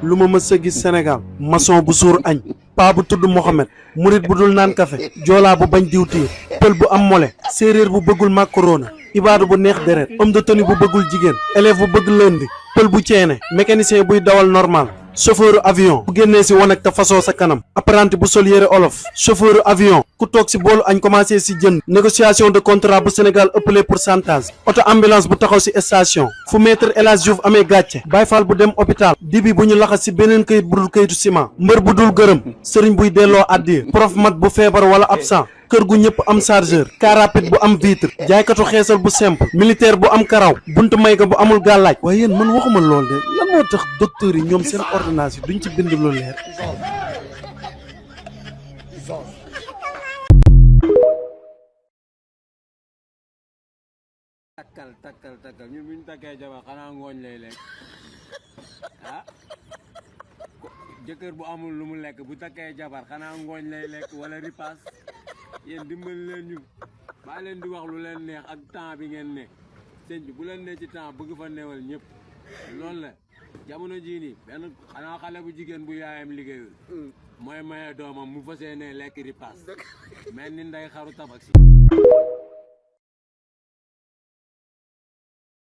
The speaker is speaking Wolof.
lu ma mës a gis Sénégal maçon bu suur añ paa bu tudd Mohamed murit bu dul naan café joolaa bu bañ diwtiir pël bu am mole séeréer bu bëggul macaroni ibaadu bu neex deret homme de tenue bu bëggul jigéen élève bu bëgg lundi pël bu ceene mécanicien buy dawal normal chauffeur avion bu génnee si wanag te fasoo sa kanam apprenti bu sol yére olof chauffeur avion ku toog si boolu añ commencé si jënd négociation de contrat bu Sénégal ëppale pourcentage auto ambulance bu taxaw si station fu maître El Hadj Diouf amee gàcce Baye Fall bu dem hôpital dibi bu ñu laxas si beneen këyit bu dul këyitu ciment mbër bu dul gërëm sëriñ buy delloo addiya prof mat bu feebar wala absent kër gu ñëpp am chargeur car rapide bu am vitre jaaykatu xeesal bu simple militaire bu am karaw buntu mayga bu amul gàllaaj waaye yéen man waxuma lool de lan moo tax docteur yi ñoom seen ordonnance yi duñ ci bind lu leer. takkal ñun buñ takkee jabar xanaa ngooñ lay lekk ah jëkkër bu amul lu mu lekk bu takkee jabar xanaa ngooñ lay lekk wala ripaas yéen dimbali leen ñu baa leen di wax lu leen neex ak temps bi ngeen ne sëñ bi bu leen ne ci temps bëgg fa newal ñëpp loolu la jamono jii nii benn xanaa xale bu jigéen bu yaayam liggéeyul mooy maye doomam mu fas yéene lekk ripaas mel ni nday xaru tabax si